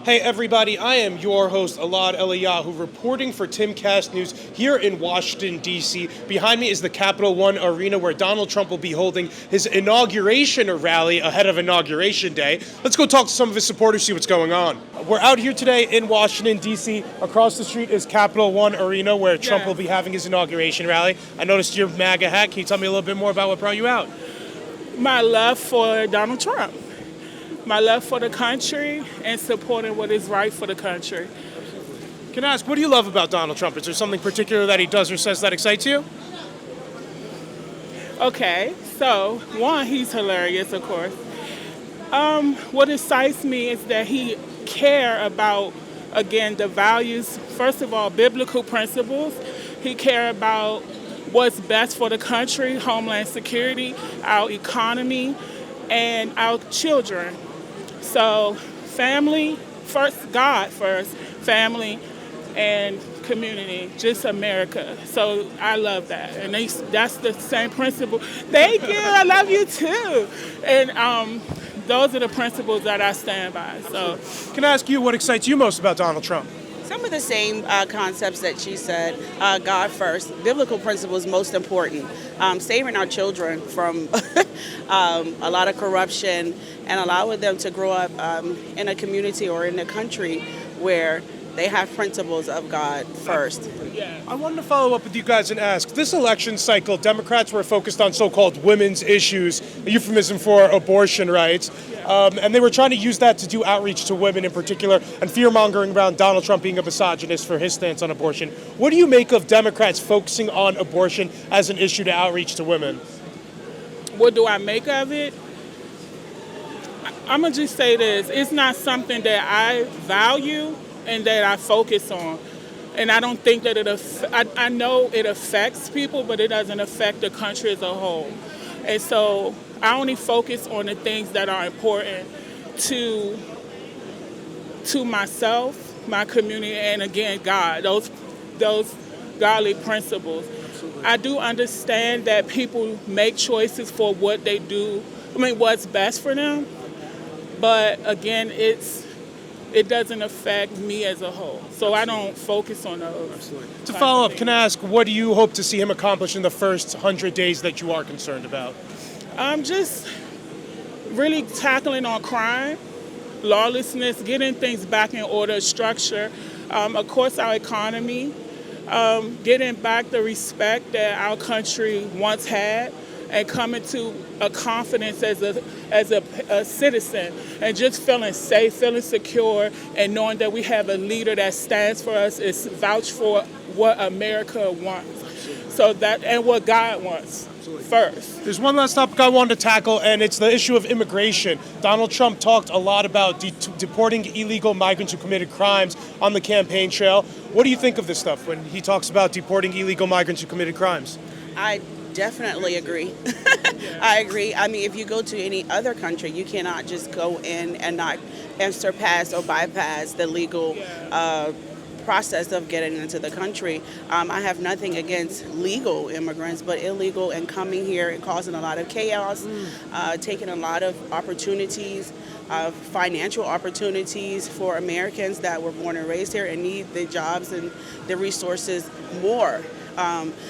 Hey everybody, I am your host, Elaad, reporting for Timcast News here in Washington, D.C. Behind me is the Capital One Arena where Donald Trump will be holding his inauguration rally ahead of Inauguration Day. Let's go talk to some of his supporters, see what's going on. We're out here today in Washington, D.C. Across the street is Capital One Arena where Trump will be having his inauguration rally. I noticed your MAGA hat. Can you tell me a little bit more about what brought you out? My love for Donald Trump. My love for the country and supporting what is right for the country. Can I ask, what do you love about Donald Trump? Is there something particular that he does or says that excites you? Okay, so one, he's hilarious, of course. What excites me is that he care about, again, the values, first of all, biblical principles. He care about what's best for the country, homeland security, our economy, and our children. So family first, God first, family and community, just America. So I love that. And that's the same principle. Thank you, I love you too. And those are the principles that I stand by. So, can I ask you what excites you most about Donald Trump? Some of the same concepts that she said, God first, biblical principles most important, saving our children from a lot of corruption and allowing them to grow up in a community or in a country where they have principles of God first. I wanted to follow up with you guys and ask, this election cycle, Democrats were focused on so-called women's issues, a euphemism for abortion rights, and they were trying to use that to do outreach to women in particular and fear-mongering around Donald Trump being a misogynist for his stance on abortion. What do you make of Democrats focusing on abortion as an issue to outreach to women? What do I make of it? I'm going to just say this. It's not something that I value and that I focus on. And I don't think that I know it affects people, but it doesn't affect the country as a whole. And so I only focus on the things that are important to myself, my community, and again, God, those godly principles. Absolutely. I do understand that people make choices for what they do, what's best for them. But again, it doesn't affect me as a whole. So I don't focus on those. Absolutely. To follow up, can I ask, what do you hope to see him accomplish in the first 100 days that you are concerned about? Just really tackling on crime, lawlessness, getting things back in order, structure. Of course, our economy, getting back the respect that our country once had, and coming to a confidence as a citizen, and just feeling safe, feeling secure, and knowing that we have a leader that stands for us, is vouch for what America wants. So that, and what God wants. Absolutely. First. There's one last topic I wanted to tackle, and it's the issue of immigration. Donald Trump talked a lot about deporting illegal migrants who committed crimes on the campaign trail. What do you think of this stuff when he talks about deporting illegal migrants who committed crimes? I definitely agree. I agree. I mean, if you go to any other country, you cannot just go in and surpass or bypass the legal process of getting into the country. I have nothing against legal immigrants, but illegal and coming here and causing a lot of chaos, taking a lot of opportunities, financial opportunities for Americans that were born and raised here and need the jobs and the resources more.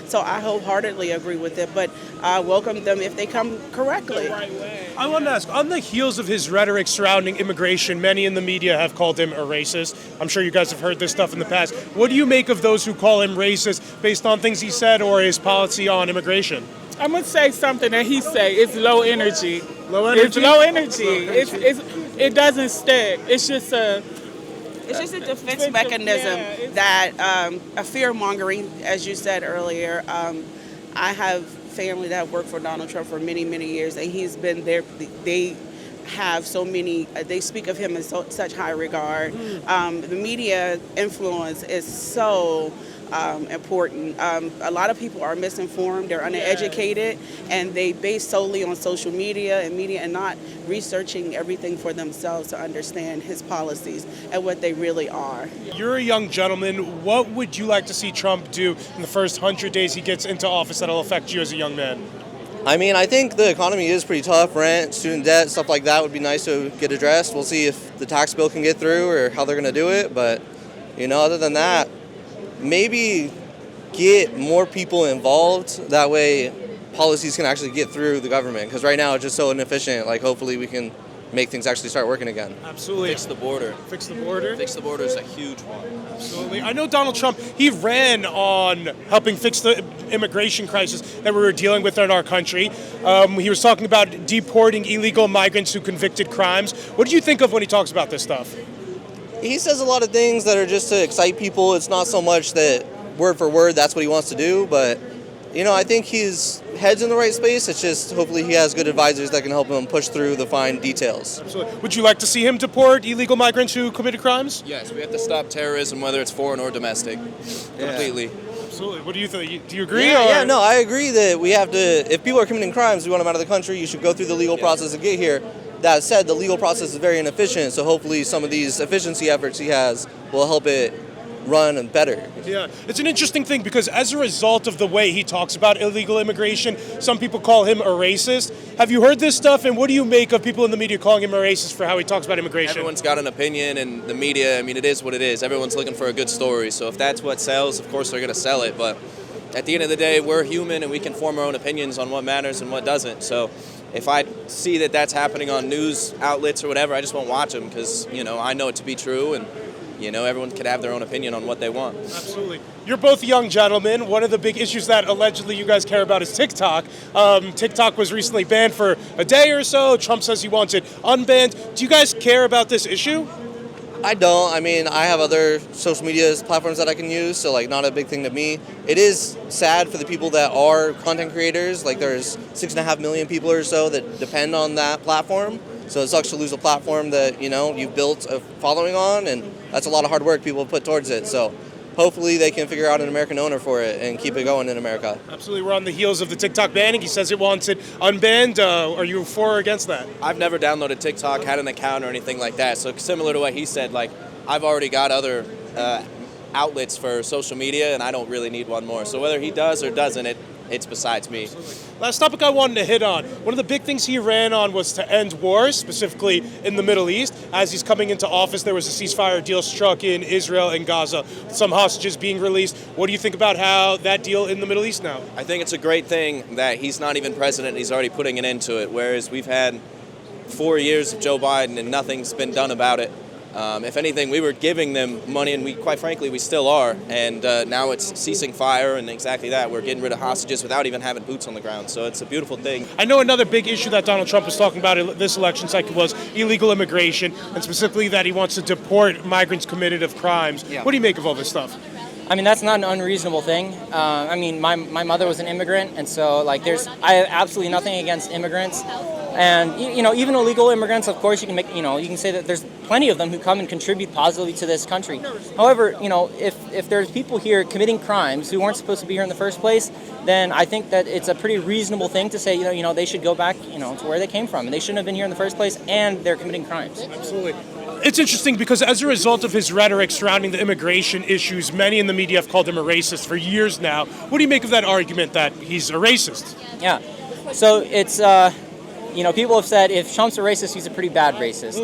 So I wholeheartedly agree with it, but I welcome them if they come correctly. The right way. I wanted to ask, on the heels of his rhetoric surrounding immigration, many in the media have called him a racist. I'm sure you guys have heard this stuff in the past. What do you make of those who call him racist based on things he said or his policy on immigration? I'm going to say something that he say. It's low energy. Low energy? It's low energy. It doesn't stick. It's just a defense mechanism that a fear-mongering, as you said earlier. I have family that worked for Donald Trump for many, many years, and he's been there. They have so many, they speak of him in such high regard. The media influence is so important. A lot of people are misinformed, they're uneducated, and they base solely on social media and not researching everything for themselves to understand his policies and what they really are. You're a young gentleman. What would you like to see Trump do in the first 100 days he gets into office that'll affect you as a young man? I mean, I think the economy is pretty tough. Rent, student debt, stuff like that would be nice to get addressed. We'll see if the tax bill can get through or how they're going to do it. But, other than that, maybe get more people involved. That way policies can actually get through the government. Because right now it's just so inefficient. Like, hopefully we can make things actually start working again. Absolutely. Fix the border. Fix the border? Fix the border is a huge one. Absolutely. I know Donald Trump, he ran on helping fix the immigration crisis that we were dealing with in our country. He was talking about deporting illegal migrants who convicted crimes. What do you think of when he talks about this stuff? He says a lot of things that are just to excite people. It's not so much that word for word that's what he wants to do, but I think his head's in the right space. It's just hopefully he has good advisors that can help him push through the fine details. Absolutely. Would you like to see him deport illegal migrants who committed crimes? Yes, we have to stop terrorism, whether it's foreign or domestic. Completely. Absolutely. What do you think? Do you agree? Yeah, no, I agree that we have to, if people are committing crimes, we want them out of the country, you should go through the legal process to get here. That said, the legal process is very inefficient, so hopefully some of these efficiency efforts he has will help it run better. Yeah, it's an interesting thing because as a result of the way he talks about illegal immigration, some people call him a racist. Have you heard this stuff, and what do you make of people in the media calling him a racist for how he talks about immigration? Everyone's got an opinion, and the media, it is what it is. Everyone's looking for a good story, so if that's what sells, of course they're going to sell it, but at the end of the day, we're human and we can form our own opinions on what matters and what doesn't. So if I see that that's happening on news outlets or whatever, I just won't watch them because, I know it to be true, and everyone could have their own opinion on what they want. Absolutely. You're both young gentlemen. One of the big issues that allegedly you guys care about is TikTok. TikTok was recently banned for a day or so. Trump says he wants it unbanned. Do you guys care about this issue? I don't. I have other social media platforms that I can use, so not a big thing to me. It is sad for the people that are content creators. There's 6.5 million people or so that depend on that platform. So it sucks to lose a platform that, you've built a following on, and that's a lot of hard work people put towards it. So hopefully they can figure out an American owner for it and keep it going in America. Absolutely. We're on the heels of the TikTok banning. He says it wants it unbanned. Are you for or against that? I've never downloaded TikTok, had an account or anything like that. So similar to what he said, I've already got other outlets for social media, and I don't really need one more. So whether he does or doesn't, it's besides me. Absolutely. Last topic I wanted to hit on. One of the big things he ran on was to end wars, specifically in the Middle East. As he's coming into office, there was a ceasefire deal struck in Israel and Gaza, some hostages being released. What do you think about how that deal in the Middle East now? I think it's a great thing that he's not even president and he's already putting an end to it, whereas we've had 4 years of Joe Biden and nothing's been done about it. If anything, we were giving them money, and quite frankly, we still are. And now it's ceasing fire, and exactly that. We're getting rid of hostages without even having boots on the ground. So it's a beautiful thing. I know another big issue that Donald Trump was talking about this election cycle was illegal immigration, and specifically that he wants to deport migrants committed of crimes. Yeah. What do you make of all this stuff? That's not an unreasonable thing. My mother was an immigrant, and so I have absolutely nothing against immigrants. And even illegal immigrants, of course, you can say that there's plenty of them who come and contribute positively to this country. However, if there's people here committing crimes who weren't supposed to be here in the first place, then I think that it's a pretty reasonable thing to say, they should go back, to where they came from, and they shouldn't have been here in the first place, and they're committing crimes. Absolutely. It's interesting because as a result of his rhetoric surrounding the immigration issues, many in the media have called him a racist for years now. What do you make of that argument that he's a racist? Yeah. So it's, people have said if Trump's a racist, he's a pretty bad racist.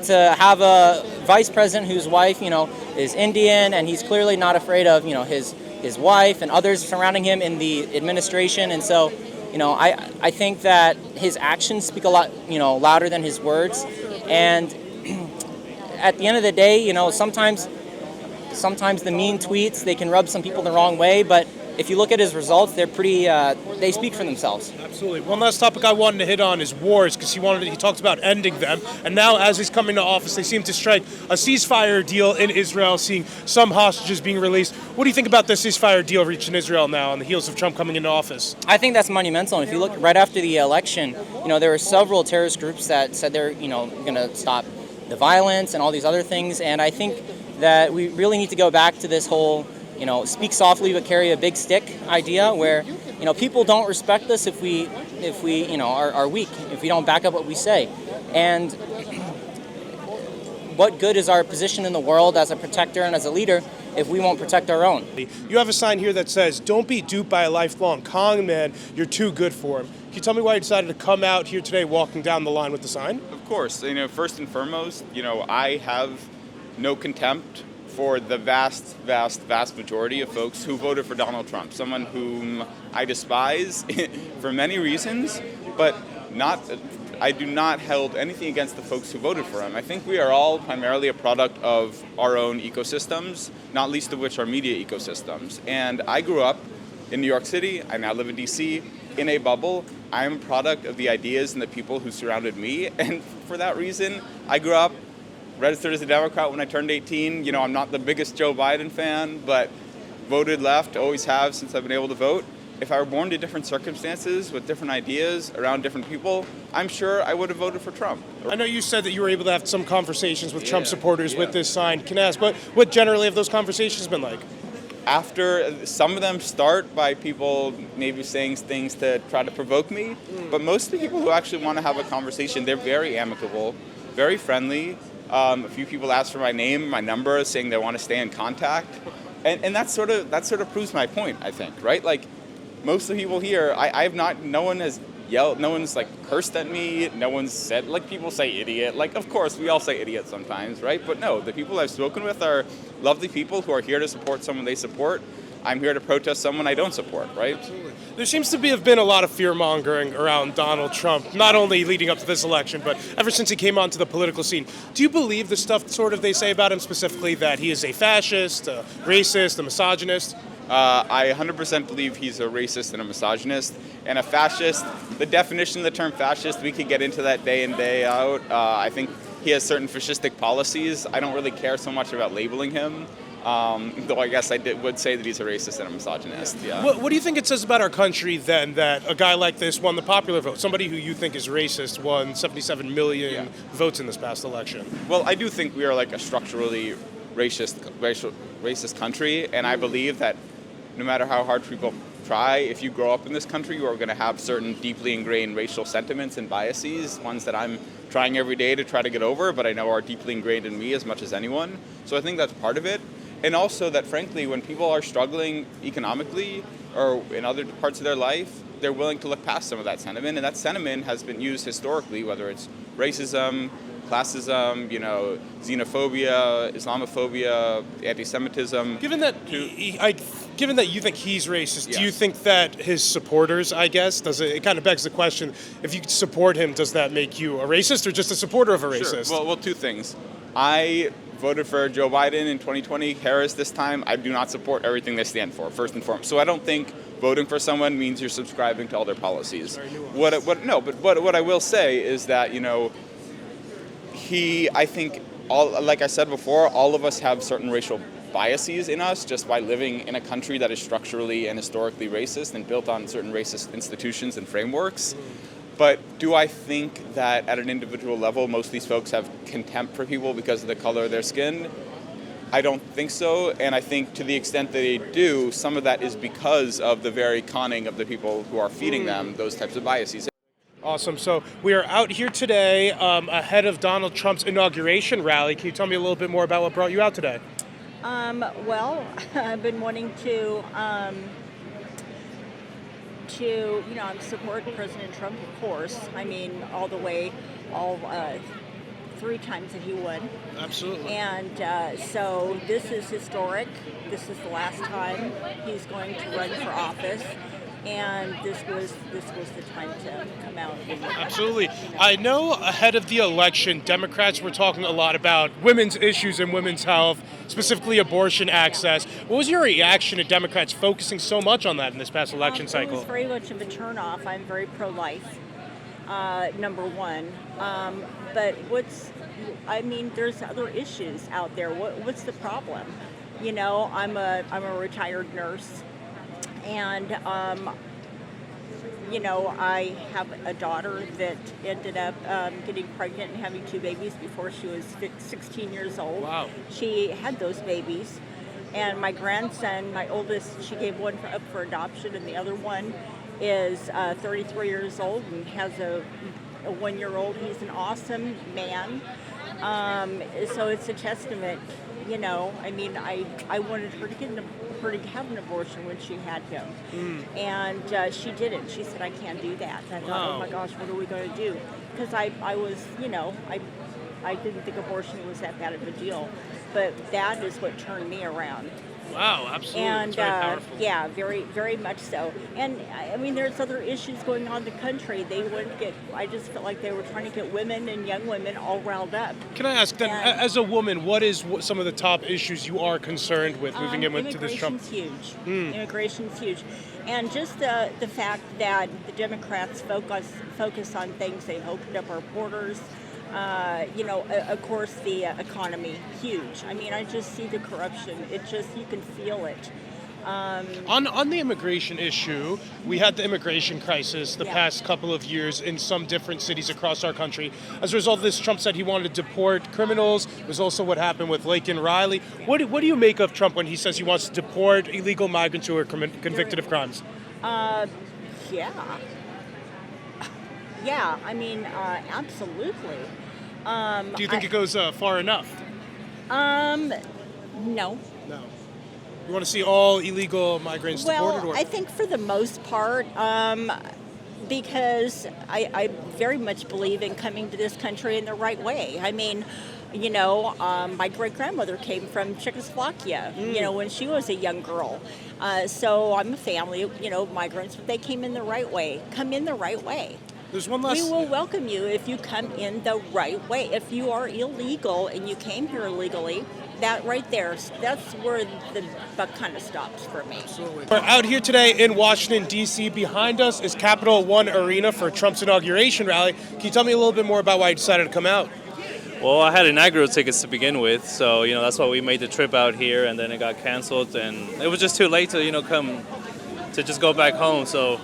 To have a vice president whose wife, is Indian, and he's clearly not afraid of, his wife and others surrounding him in the administration. And so, I think that his actions speak a lot, louder than his words. And at the end of the day, sometimes the mean tweets, they can rub some people the wrong way, but if you look at his results, they're pretty, they speak for themselves. Absolutely. One last topic I wanted to hit on is wars, because he talks about ending them. And now as he's coming to office, they seem to strike a ceasefire deal in Israel, seeing some hostages being released. What do you think about this ceasefire deal reached in Israel now on the heels of Trump coming into office? I think that's monumental. And if you look right after the election, there were several terrorist groups that said they're, going to stop the violence and all these other things. And I think that we really need to go back to this whole speak softly but carry a big stick idea where, people don't respect us if we are weak, if we don't back up what we say. And what good is our position in the world as a protector and as a leader if we won't protect our own? You have a sign here that says, "Don't be duped by a lifelong con man. You're too good for him." Can you tell me why you decided to come out here today walking down the line with the sign? Of course, first and foremost, I have no contempt for the vast majority of folks who voted for Donald Trump, someone whom I despise for many reasons, but I do not hold anything against the folks who voted for him. I think we are all primarily a product of our own ecosystems, not least of which are media ecosystems. And I grew up in New York City. I now live in DC, in a bubble. I'm a product of the ideas and the people who surrounded me. And for that reason, I grew up registered as a Democrat when I turned 18. I'm not the biggest Joe Biden fan, but voted left, always have since I've been able to vote. If I were born to different circumstances with different ideas around different people, I'm sure I would have voted for Trump. I know you said that you were able to have some conversations with Trump supporters with this sign. Can I ask, what generally have those conversations been like? After some of them start by people maybe saying things to try to provoke me, but most of the people who actually want to have a conversation, they're very amicable, very friendly. A few people ask for my name, my number, saying they want to stay in contact, and that sort of proves my point, I think, right? Like most of the people here, no one has yelled, no one's cursed at me, no one's said, people say idiot, of course we all say idiot sometimes, right? But no, the people I've spoken with are lovely people who are here to support someone they support. I'm here to protest someone I don't support, right? Absolutely. There seems to have been a lot of fear-mongering around Donald Trump, not only leading up to this election, but ever since he came onto the political scene. Do you believe the stuff they say about him specifically, that he is a fascist, a racist, a misogynist? I 100% believe he's a racist and a misogynist. And a fascist, the definition of the term fascist, we could get into that day in, day out. I think he has certain fascistic policies. I don't really care so much about labeling him. Though I guess would say that he's a racist and a misogynist. Yeah. What do you think it says about our country then that a guy like this won the popular vote? Somebody who you think is racist won 77 million votes in this past election. Well, I do think we are a structurally racist country, and I believe that no matter how hard people try, if you grow up in this country, you are going to have certain deeply ingrained racial sentiments and biases, ones that I'm trying every day to try to get over, but I know are deeply ingrained in me as much as anyone. So I think that's part of it. And also that, frankly, when people are struggling economically or in other parts of their life, they're willing to look past some of that sentiment. And that sentiment has been used historically, whether it's racism, classism, xenophobia, Islamophobia, anti-Semitism. Given that you think he's racist, do you think that his supporters, I guess, it kind of begs the question, if you support him, does that make you a racist or just a supporter of a racist? Sure. Well, two things. I voted for Joe Biden in 2020, Harris this time. I do not support everything they stand for, first and foremost. So I don't think voting for someone means you're subscribing to all their policies. What I will say is that, I think, like I said before, all of us have certain racial biases in us just by living in a country that is structurally and historically racist and built on certain racist institutions and frameworks. But do I think that at an individual level, most of these folks have contempt for people because of the color of their skin? I don't think so. And I think to the extent that they do, some of that is because of the very conning of the people who are feeding them those types of biases. Awesome. So we are out here today ahead of Donald Trump's inauguration rally. Can you tell me a little bit more about what brought you out today? Well, I've been wanting to support President Trump, of course. I mean, all 3 times that he won. Absolutely. And so this is historic. This is the last time he's going to run for office. And this was the time to come out. Absolutely. I know ahead of the election, Democrats were talking a lot about women's issues and women's health, specifically abortion access. What was your reaction to Democrats focusing so much on that in this past election cycle? It was very much of a turnoff. I'm very pro-life, number one. But there's other issues out there. What's the problem? I'm a retired nurse. And, I have a daughter that ended up getting pregnant and having 2 babies before she was 16 years old. Wow. She had those babies. And my grandson, my oldest, she gave one up for adoption, and the other one is 33 years old and has a 1-year-old. He's an awesome man. So it's a testament, you know. I mean, I wanted her to have an abortion when she had him, and she didn't. She said, I can't do that. And I thought, oh my gosh, what are we going to do? Because I was, you know, I didn't think abortion was that bad of a deal, but that is what turned me around. Wow, absolutely. And it's very powerful. yeah, very, very much so. And I mean, there's other issues going on in the country. They wouldn't get. I just felt like they were trying to get women and young women all riled up. Can I ask then, as a woman, what is some of the top issues you are concerned with moving into this Trump? Immigration's huge. Immigration's huge, and just the fact that the Democrats focus on things. They've opened up our borders. You know, of course, the economy, huge. I mean, I just see the corruption. It just, you can feel it. On the immigration issue, we had the immigration crisis the past couple of years in some different cities across our country. As a result of this, Trump said he wanted to deport criminals. It was also what happened with Laken Riley. What do you make of Trump when he says he wants to deport illegal migrants who are convicted of crimes? Yeah. Yeah, I mean, absolutely. Do you think it goes far enough? No. No. You want to see all illegal migrants deported? Well, I think for the most part, because I very much believe in coming to this country in the right way. I mean, you know, my great-grandmother came from Czechoslovakia, you know, when she was a young girl. So I'm a family, you know, migrants, but they came in the right way. Come in the right way. There's one last... We will welcome you if you come in the right way. If you are illegal and you came here illegally, that right there, that's where the buck kind of stops for me. Absolutely. We're out here today in Washington, D.C. Behind us is Capital One Arena for Trump's inauguration rally. Can you tell me a little bit more about why you decided to come out? Well, I had inaugural tickets to begin with, so, you know, that's why we made the trip out here, and then it got canceled, and it was just too late to, you know, come to just go back home, so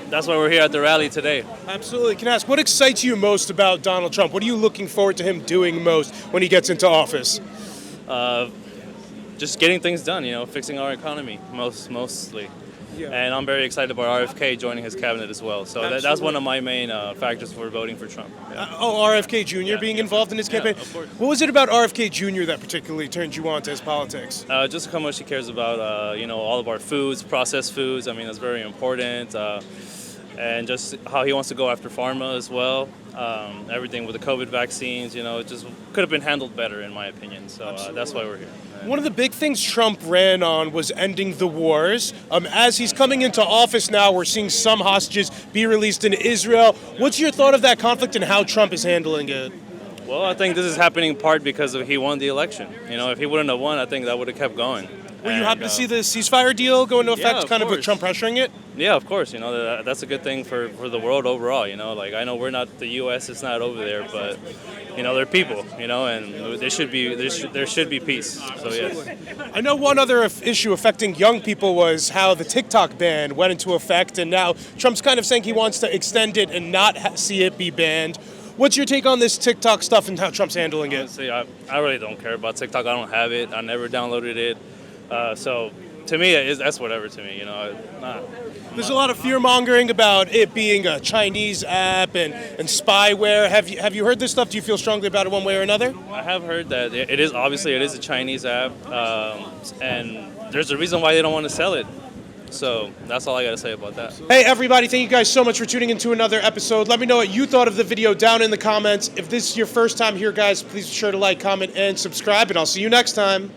that's why we're here at the rally today. Absolutely. Can I ask, what excites you most about Donald Trump? What are you looking forward to him doing most when he gets into office? Just getting things done, you know, fixing our economy mostly. Yeah. And I'm very excited about RFK joining his cabinet as well. So that's one of my main factors for voting for Trump. Yeah. RFK Jr. being involved in his campaign? Of course. What was it about RFK Jr. that particularly turned you on to his politics? Just how much he cares about, you know, all of our foods, processed foods. I mean, that's very important. And just how he wants to go after pharma as well. Everything with the COVID vaccines, you know, it just could have been handled better in my opinion. So that's why we're here. One of the big things Trump ran on was ending the wars. As he's coming into office now, we're seeing some hostages be released in Israel. What's your thought of that conflict and how Trump is handling it? Well, I think this is happening in part because he won the election. You know, if he wouldn't have won, I think that would have kept going. Were you happy to see the ceasefire deal go into effect, yeah, kind of with Trump pressuring it? Yeah, of course. You know, that's a good thing for the world overall. You know, like I know we're not the U.S. It's not over there, but you know, they're people. You know, and there should be peace. So yes. I know one other issue affecting young people was how the TikTok ban went into effect, and now Trump's kind of saying he wants to extend it and not see it be banned. What's your take on this TikTok stuff and how Trump's handling it? Honestly, I really don't care about TikTok. I don't have it. I never downloaded it. So to me, that's whatever to me. You know, There's a lot of fear mongering about it being a Chinese app and spyware. Have you heard this stuff? Do you feel strongly about it one way or another? I have heard that it is a Chinese app, and there's a reason why they don't want to sell it. So that's all I got to say about that. Hey, everybody, thank you guys so much for tuning into another episode. Let me know what you thought of the video down in the comments. If this is your first time here, guys, please be sure to like, comment, and subscribe, and I'll see you next time.